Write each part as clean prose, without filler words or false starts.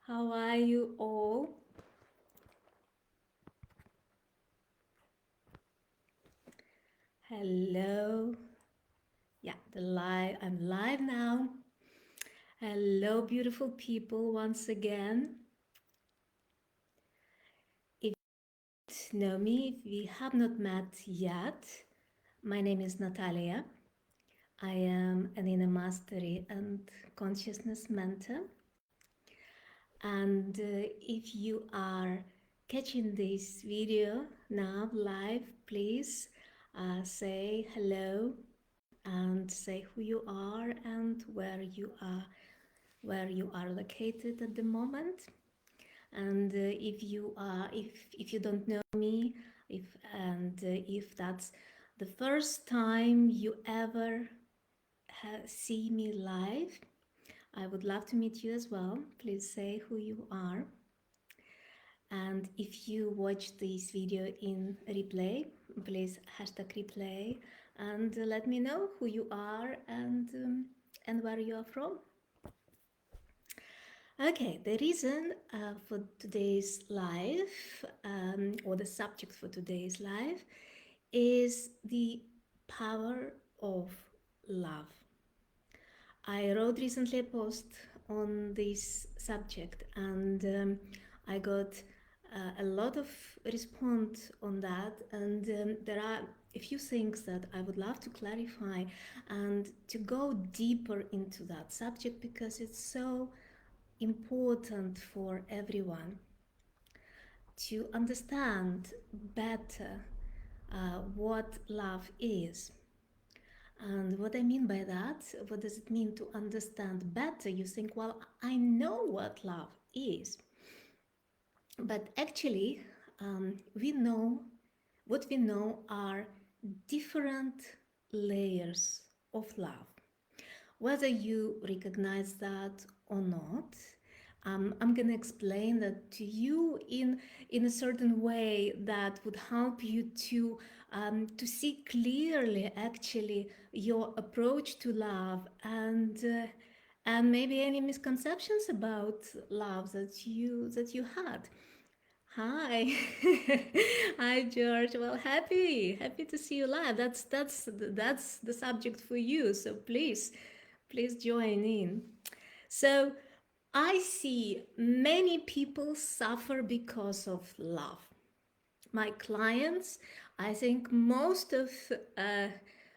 How are you all? Hello. Yeah, I'm live now. Hello, beautiful people, once again. If you know me, if we have not met yet, my name is Natalia. I am an inner mastery and consciousness mentor. And if you are catching this video now live, please say hello and say who you are and where you are located at the moment. And if you don't know me, if that's the first time you ever see me live, I would love to meet you as well. Please say who you are. And if you watch this video in replay, please hashtag replay and let me know who you are and where you are from. Okay, the reason for today's live, or the subject for today's live, is the power of love. I wrote recently a post on this subject, and I got a lot of response on that, and there are a few things that I would love to clarify and to go deeper into that subject because it's so important for everyone to understand better what love is. And what I mean by that, what does it mean to understand better? You think, well, I know what love is. But actually, what we know are different layers of love. Whether you recognize that or not, I'm going to explain that to you in a certain way that would help you to see clearly actually your approach to love and maybe any misconceptions about love that you had. Hi, hi George. Well, happy to see you live. That's the subject for you. So please join in. So I see many people suffer because of love. My clients, I think uh,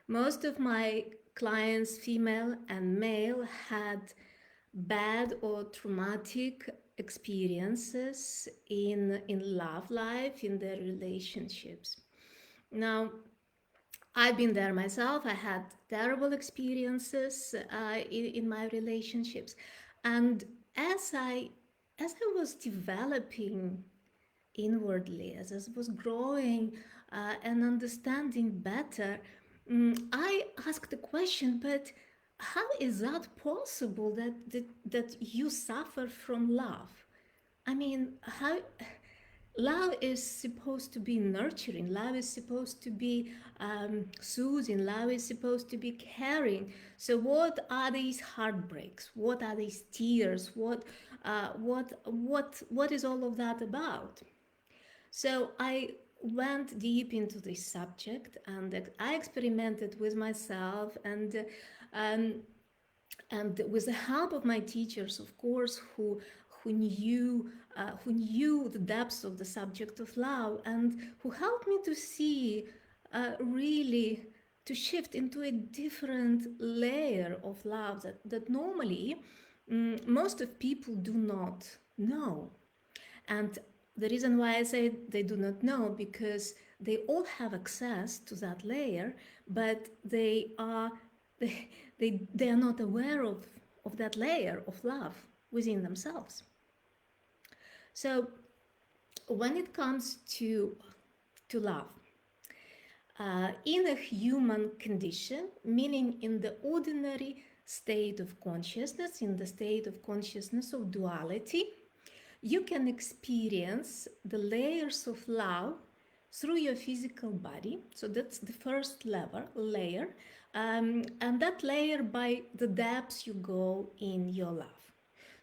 most of my clients, female and male, had bad or traumatic experiences in love life, in their relationships. Now, I've been there myself. I had terrible experiences in my relationships, and as I as I was developing inwardly, as I was growing and understanding better, I asked the question, but how is that possible that you suffer from love? I mean, how love is supposed to be nurturing, love is supposed to be soothing, love is supposed to be caring. So what are these heartbreaks? What are these tears? What is all of that about? So I went deep into this subject and I experimented with myself um, and with the help of my teachers, of course, who knew the depths of the subject of love and who helped me to see really to shift into a different layer of love that normally most of people do not know. And the reason why I say they do not know, because they all have access to that layer, but they are not aware of that layer of love within themselves. So when it comes to love, in a human condition, meaning in the ordinary state of consciousness, in the state of consciousness of duality, you can experience the layers of love through your physical body. So that's the first layer. And that layer by the depths you go in your love.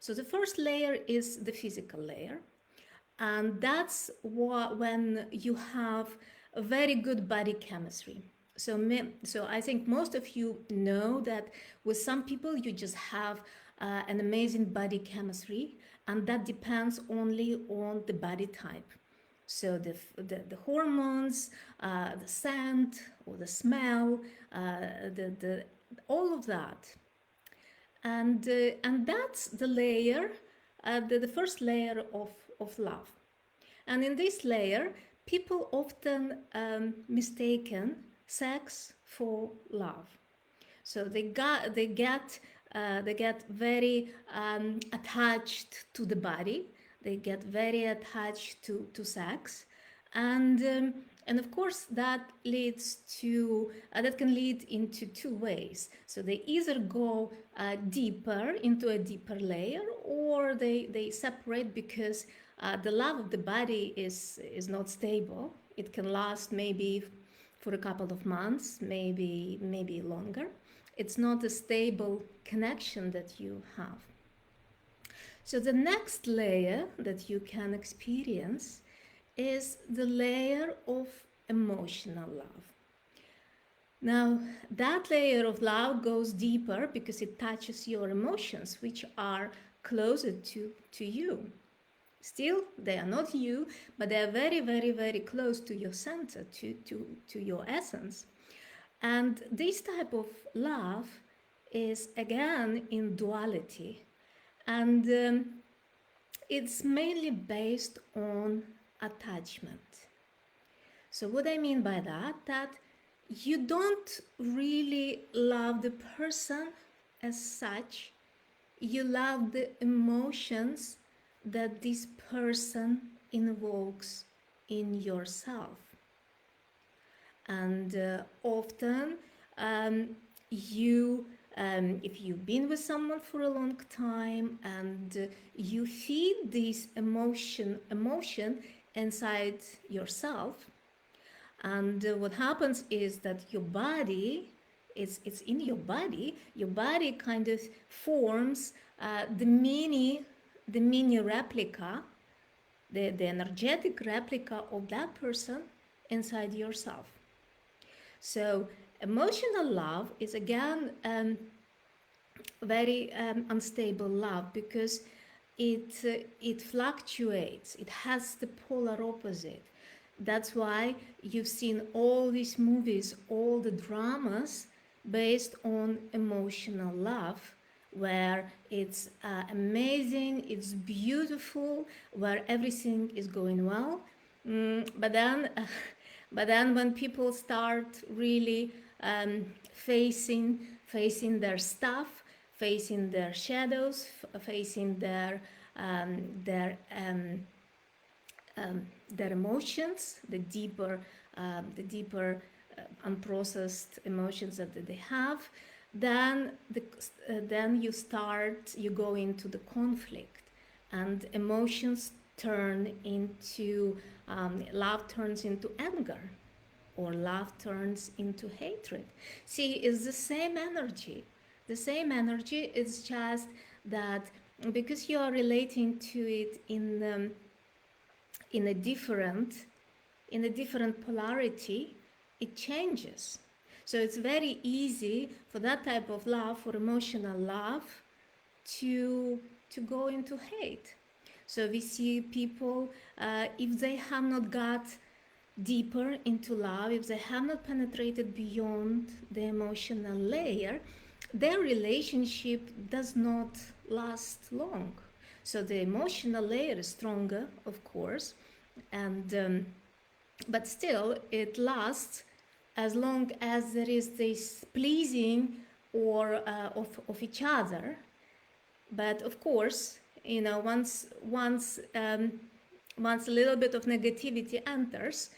So the first layer is the physical layer, and that's when you have a very good body chemistry. So I think most of you know that with some people you just have an amazing body chemistry, and that depends only on the body type. So the hormones, the scent or the smell, the all of that, and that's the layer, the first layer of love. And in this layer, people often mistaken sex for love. So they get very attached to the body. They get very attached to sex, and of course that can lead into two ways. So they either go deeper into a deeper layer, or they separate because the love of the body is not stable. It can last maybe for a couple of months, maybe longer. It's not a stable connection that you have. So the next layer that you can experience is the layer of emotional love. Now, that layer of love goes deeper because it touches your emotions, which are closer to you. Still, they are not you, but they are very, very, very close to your center, to your essence. And this type of love is again in duality, and it's mainly based on attachment. So, what I mean by that, that you don't really love the person as such, you love the emotions that this person invokes in yourself. And often you if you've been with someone for a long time, and you feed this emotion inside yourself, and what happens is that your body, it's in your body kind of forms the mini replica, the energetic replica of that person inside yourself. So emotional love is again very unstable love, because it fluctuates. It has the polar opposite. That's why you've seen all these movies, all the dramas based on emotional love, where it's amazing, it's beautiful, where everything is going well. But then, but then when people start really facing their stuff, facing their shadows, facing their emotions, the deeper unprocessed emotions that they have, then you go into the conflict, and emotions turn into love turns into anger, or love turns into hatred. See, it's the same energy. The same energy. It's just that because you are relating to it in a different polarity, it changes. So it's very easy for that type of love, for emotional love, to go into hate. So we see people, if they have not got deeper into love, if they have not penetrated beyond the emotional layer, their relationship does not last long. So the emotional layer is stronger, of course, and but still it lasts as long as there is this pleasing or of each other. But of course, once a little bit of negativity enters,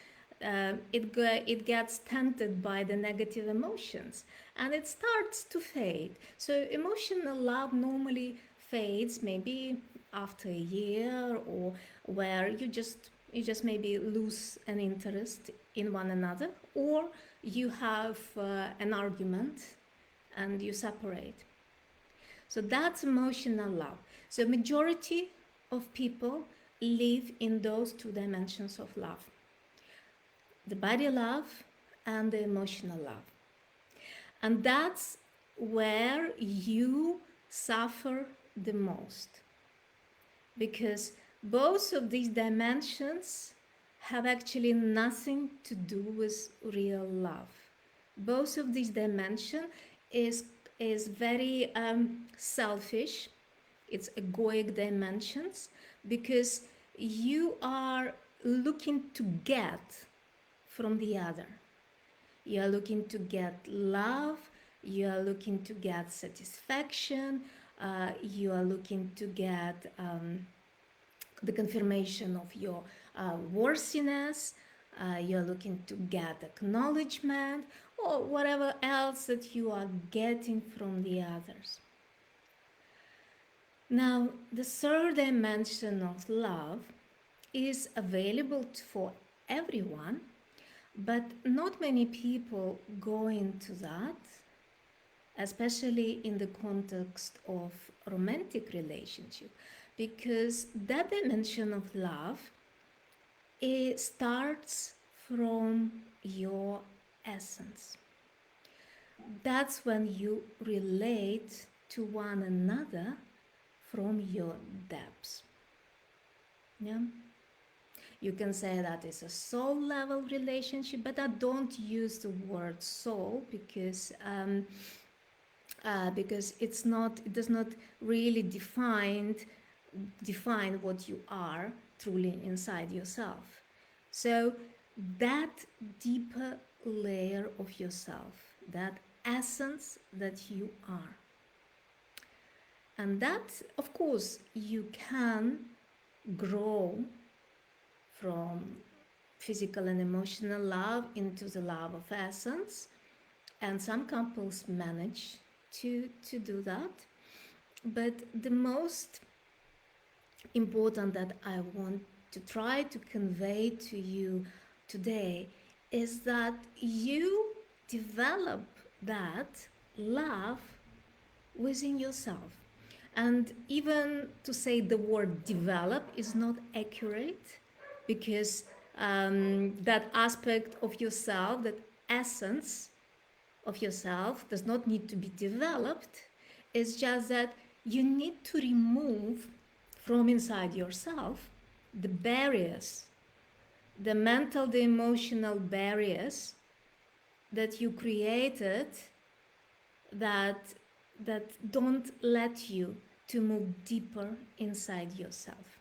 it gets tainted by the negative emotions, and it starts to fade. So emotional love normally fades maybe after a year, or where you just maybe lose an interest in one another, or you have an argument and you separate. So that's emotional love. So majority of people live in those two dimensions of love, the body love and the emotional love. And that's where you suffer the most, because both of these dimensions have actually nothing to do with real love. Both of these dimensions is very selfish. It's egoic dimensions, because you are looking to get from the other. You are looking to get love, you are looking to get satisfaction, you are looking to get the confirmation of your worthiness, you're looking to get acknowledgement, or whatever else that you are getting from the others. Now, the third dimension of love is available for everyone, but not many people go into that, especially in the context of romantic relationship, because that dimension of love, it starts from your essence. That's when you relate to one another from your depths. Yeah? You can say that it's a soul level relationship, but I don't use the word soul because it does not really define what you are truly inside yourself. So that deeper layer of yourself, that essence that you are, and that, of course, you can grow from physical and emotional love into the love of essence, and some couples manage to do that. But the most important that I want to try to convey to you today is that you develop that love within yourself. And even to say the word develop is not accurate, because that aspect of yourself, that essence of yourself, does not need to be developed. It's just that you need to remove from inside yourself the barriers, the mental, the emotional barriers that you created, that don't let you to move deeper inside yourself.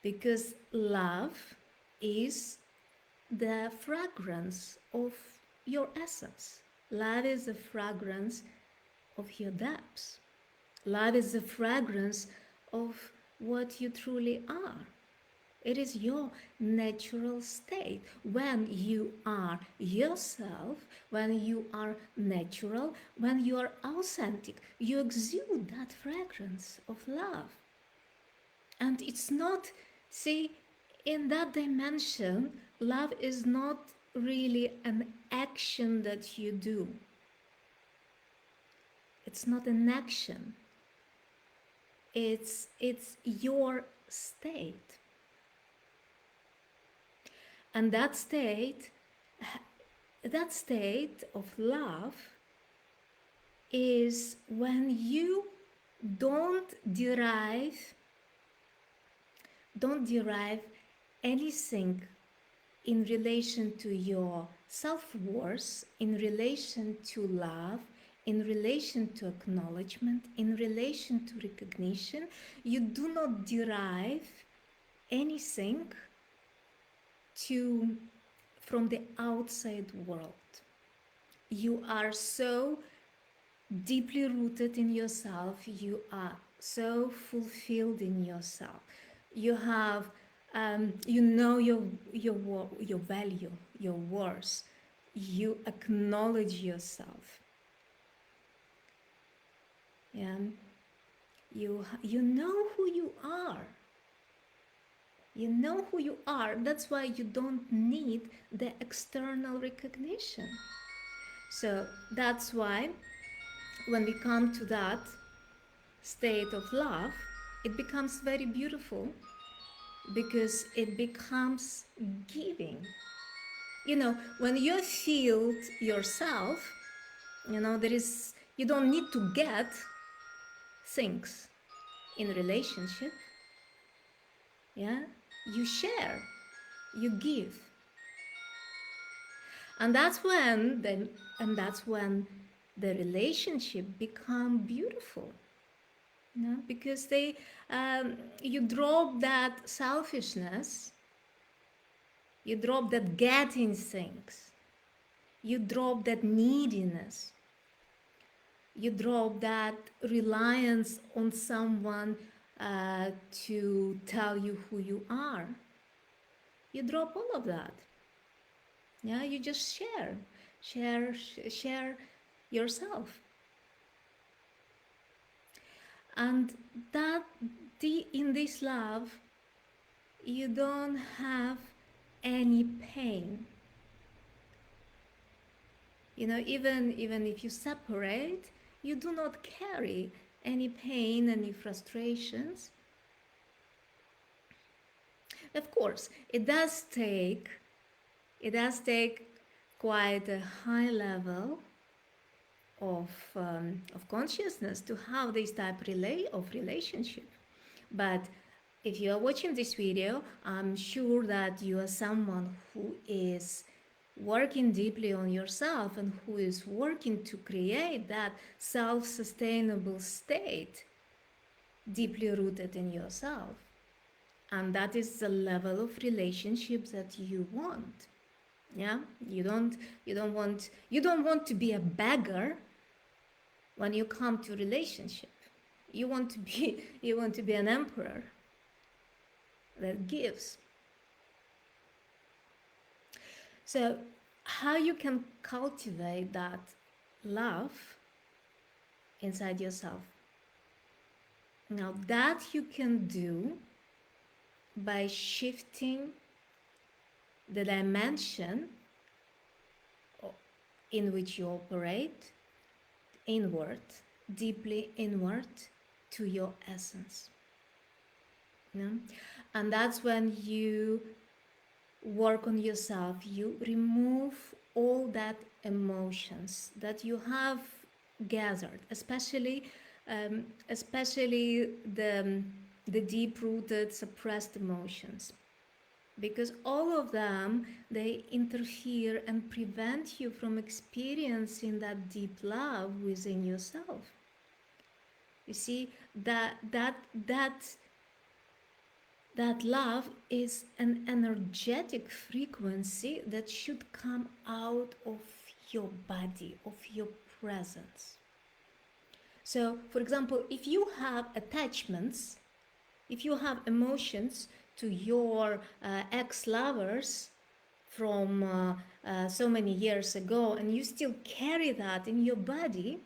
Because love is the fragrance of your essence. Love is the fragrance of your depths. Love is the fragrance of what you truly are. It is your natural state. When you are yourself, when you are natural, when you are authentic, you exude that fragrance of love. And it's not, see, in that dimension, love is not really an action that you do. It's not an action. It's your state. And that state of love is when you don't derive anything in relation to your self-worth, in relation to love, in relation to acknowledgement, in relation to recognition. You do not derive anything from the outside world. You are so deeply rooted in yourself. You are so fulfilled in yourself. You have, you know your value, your worth. You acknowledge yourself. Yeah. You know who you are. You know who you are. That's why you don't need the external recognition. So that's why when we come to that state of love, it becomes very beautiful because it becomes giving. When you're filled yourself, you don't need to get things in relationship. Yeah, you share, you give, and that's when the relationship become beautiful. Because you drop that selfishness, you drop that getting things, you drop that neediness, you drop that reliance on someone to tell you who you are. You drop all of that. Yeah, you just share yourself, and that in this love you don't have any pain. Even if you separate, you do not carry any pain, any frustrations. Of course, it does take quite a high level of consciousness to have this type of relationship. But if you are watching this video, I'm sure that you are someone who is working deeply on yourself and who is working to create that self-sustainable state deeply rooted in yourself. And that is the level of relationships that you want. Yeah, you don't want to be a beggar when you come to relationship. You want to be an emperor that gives. So how you can cultivate that love inside yourself? Now that you can do by shifting the dimension in which you operate inward, deeply inward to your essence. And that's when you work on yourself, you remove all that emotions that you have gathered, especially the deep-rooted suppressed emotions, because all of them, they interfere and prevent you from experiencing that deep love within yourself. You see, that love is an energetic frequency that should come out of your body, of your presence. So, for example, if you have attachments, if you have emotions to your ex-lovers from so many years ago, and you still carry that in your body,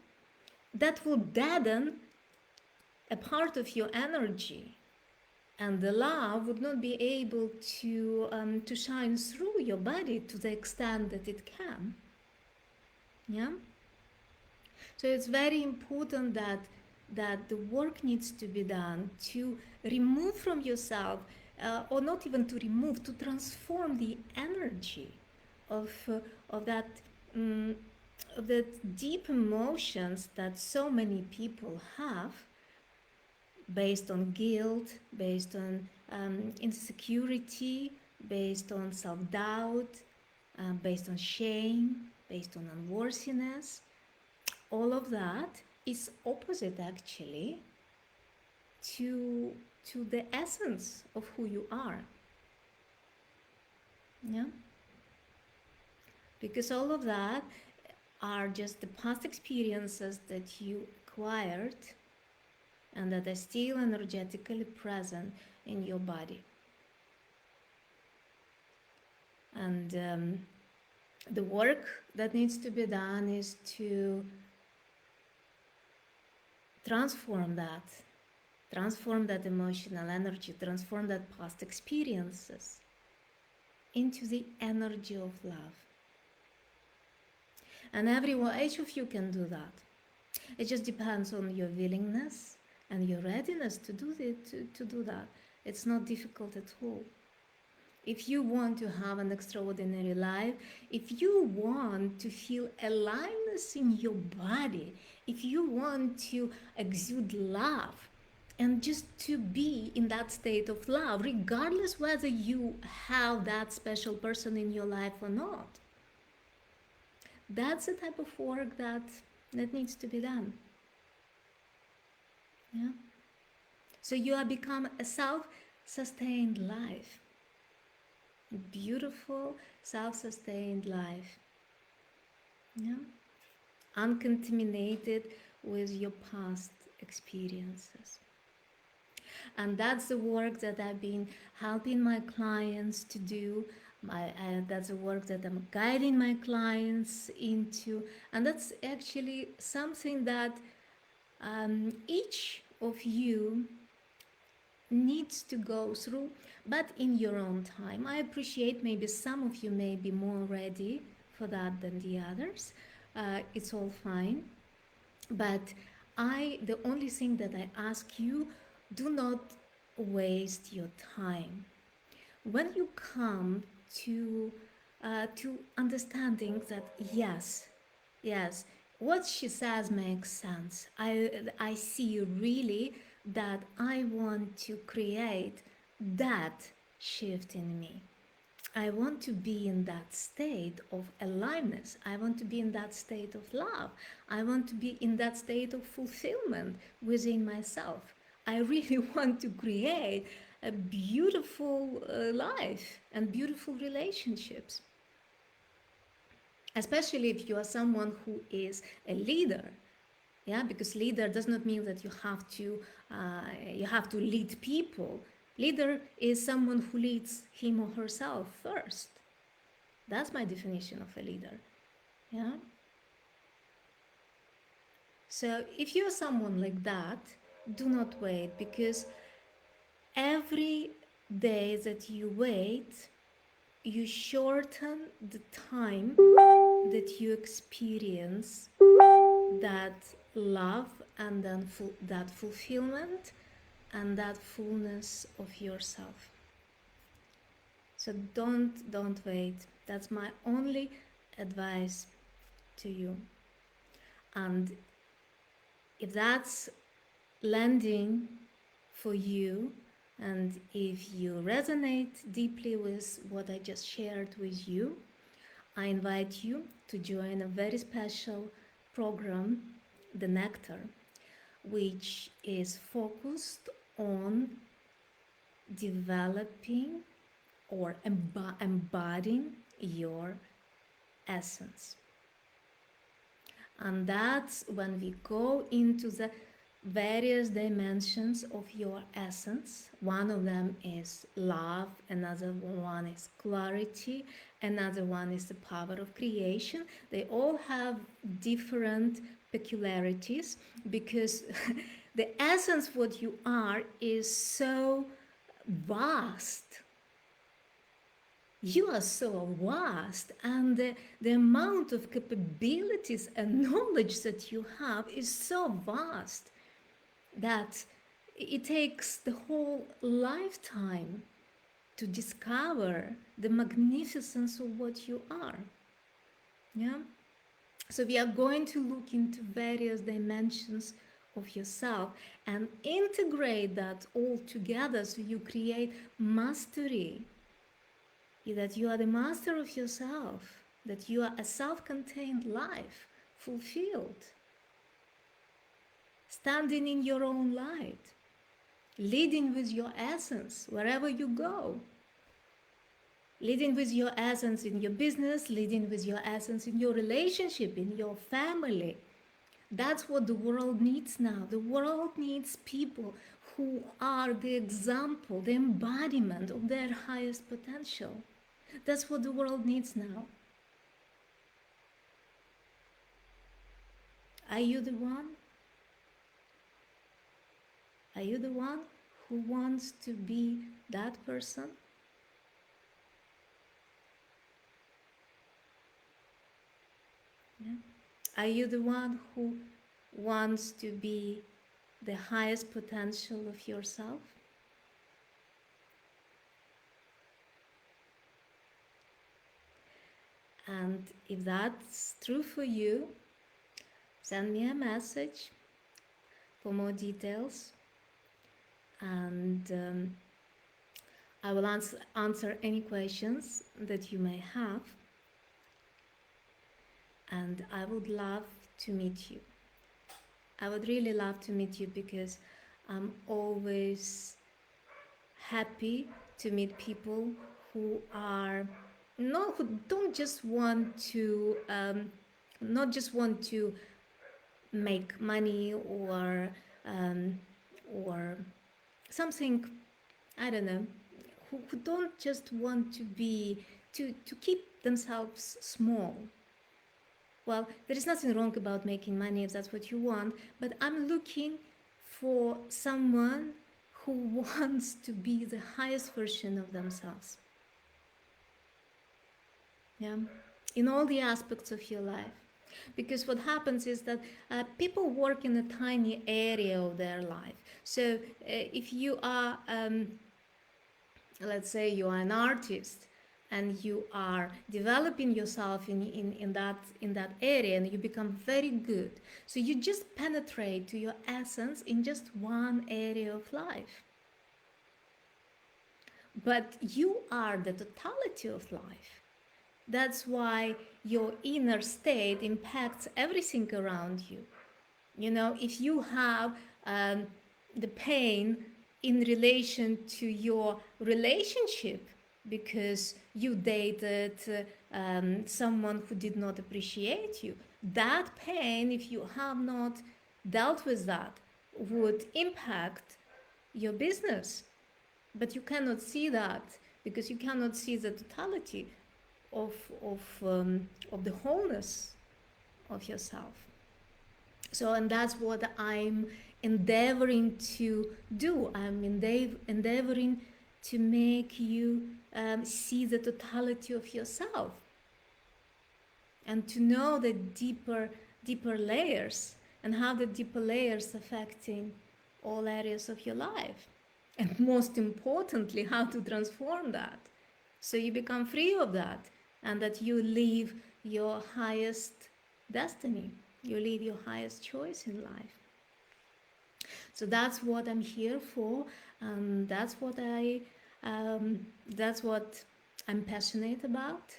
that will deaden a part of your energy, and the love would not be able to shine through your body to the extent that it can. Yeah. So it's very important that the work needs to be done to remove from yourself, or not even to remove, to transform the energy of that of the deep emotions that so many people have, based on guilt, based on insecurity, based on self-doubt, based on shame, based on unworthiness. All of that is opposite actually to the essence of who you are. Yeah? Because all of that are just the past experiences that you acquired and that are still energetically present in your body. And the work that needs to be done is to transform that emotional energy, transform that past experiences into the energy of love. And each of you can do that. It just depends on your willingness and your readiness to do to do that. It's not difficult at all. If you want to have an extraordinary life, if you want to feel aliveness in your body, if you want to exude love, and just to be in that state of love, regardless whether you have that special person in your life or not, that's the type of work that needs to be done. Yeah. So you have become a self-sustained life, beautiful self-sustained life. Yeah. Uncontaminated with your past experiences. And that's the work that I've been helping my clients to do. That's the work that I'm guiding my clients into. And that's actually something that each of you needs to go through, but in your own time. I appreciate maybe some of you may be more ready for that than the others. It's all fine. But the only thing that I ask you, do not waste your time. When you come to understanding that yes, what she says makes sense. I see really that I want to create that shift in me. I want to be in that state of aliveness. I want to be in that state of love. I want to be in that state of fulfillment within myself. I really want to create a beautiful life and beautiful relationships. Especially if you are someone who is a leader, yeah, because leader does not mean that you have to lead people. Leader is someone who leads him or herself first. That's my definition of a leader. Yeah. So if you're someone like that, do not wait, because every day that you wait, you shorten the time that you experience that love and then that fulfillment and that fullness of yourself. So don't wait. That's my only advice to you. And if that's landing for you, and if you resonate deeply with what I just shared with you, I invite you to join a very special program, the NECTAR, which is focused on developing or embodying your essence. And that's when we go into the various dimensions of your essence. One of them is love, another one is clarity, another one is the power of creation. They all have different peculiarities because the essence, what you are, is so vast. You are so vast, and the amount of capabilities and knowledge that you have is so vast that it takes the whole lifetime to discover the magnificence of what you are. Yeah. So we are going to look into various dimensions of yourself and integrate that all together, so you create mastery, that you are the master of yourself, that you are a self-contained life, fulfilled, standing in your own light, leading with your essence wherever you go, leading with your essence in your business, leading with your essence in your relationship, in your family. That's what the world needs now. The world needs people who are the example, the embodiment of their highest potential. That's what the world needs now. Are you the one? Are you the one who wants to be that person? Yeah. Are you the one who wants to be the highest potential of yourself? And if that's true for you, send me a message for more details, and I will answer any questions that you may have, and I would love to meet you. I would really love to meet you because I'm always happy to meet people who are who don't just want to not just want to make money um, or something, I don't know, who don't just want to be to keep themselves small. Well, there is nothing wrong about making money if that's what you want, but I'm looking for someone who wants to be the highest version of themselves. Yeah, in all the aspects of your life. Because what happens is that people work in a tiny area of their life. So if you are, let's say you are an artist and you are developing yourself in that area and you become very good. So you just penetrate to your essence in just one area of life. But you are the totality of life. That's why your inner state impacts everything around you. You know, if you have the pain in relation to your relationship because you dated someone who did not appreciate you, that pain, if you have not dealt with that, would impact your business. But you cannot see that because you cannot see the totality of, of the wholeness of yourself. So, and that's what I'm endeavoring to do. I'm endeavoring to make you see the totality of yourself and to know the deeper layers and how the deeper layers affecting all areas of your life. And most importantly, how to transform that so you become free of that and that you live your highest destiny. You live your highest choice in life. So that's what I'm here for. That's what I'm passionate about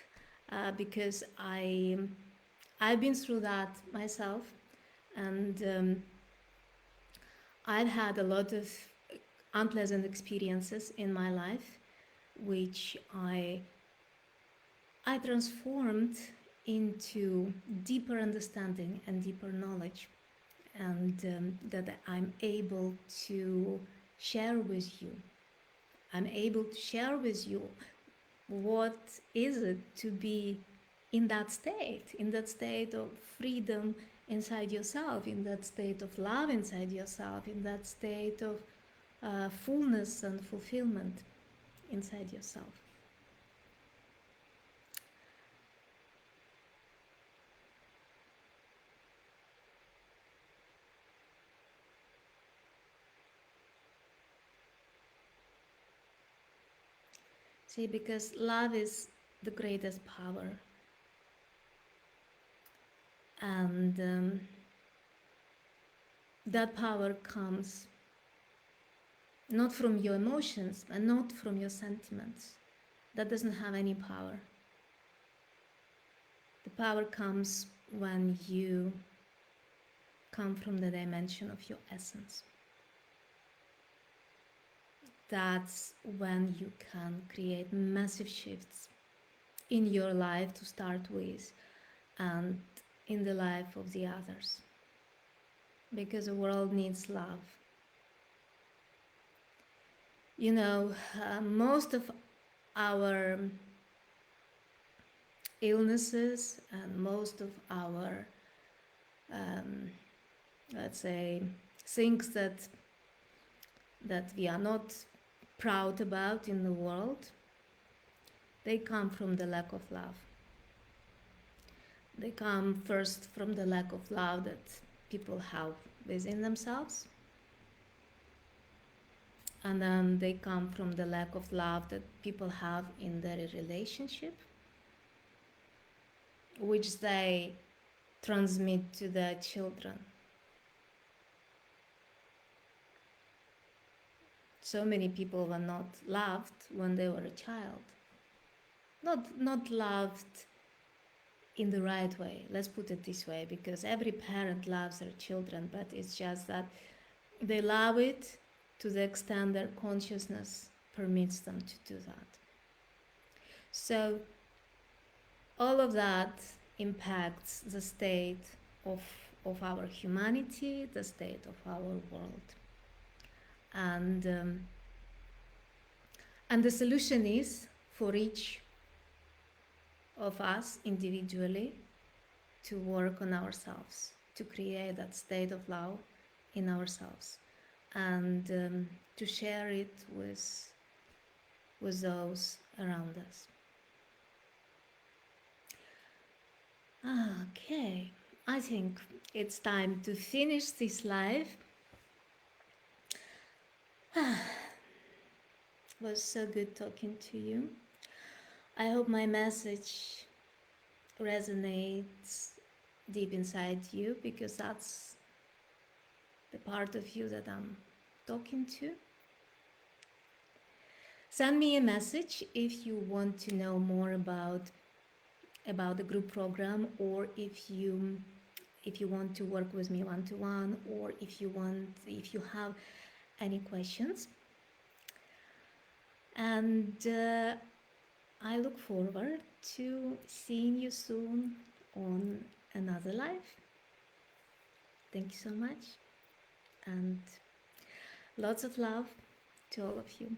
because I've been through that myself, and I've had a lot of unpleasant experiences in my life, which I transformed into deeper understanding and deeper knowledge, and that I'm able to share with you. I'm able to share with you what is it to be in that state of freedom inside yourself, in that state of love inside yourself, in that state of fullness and fulfillment inside yourself. See, because love is the greatest power. And that power comes not from your emotions and not from your sentiments. That doesn't have any power. The power comes when you come from the dimension of your essence. That's when you can create massive shifts in your life to start with and in the life of the others. Because the world needs love. You know, most of our illnesses and most of our, let's say, things that we are not proud about in the world, they come from the lack of love. They come first from the lack of love that people have within themselves, and then they come from the lack of love that people have in their relationship, which they transmit to their children. So many people were not loved when they were a child. Not loved in the right way. Let's put it this way, because every parent loves their children, but it's just that they love it to the extent their consciousness permits them to do that. So all of that impacts the state of, of our humanity, the state of our world. And the solution is for each of us individually to work on ourselves, to create that state of love in ourselves, and to share it with those around us. Okay, I think it's time to finish this live. It was so good talking to you. I hope my message resonates deep inside you, because that's the part of you that I'm talking to. Send me a message if you want to know more about the group program, or if you want to work with me one-to-one, or if you have any questions. And I look forward to seeing you soon on another live. Thank you so much, and lots of love to all of you.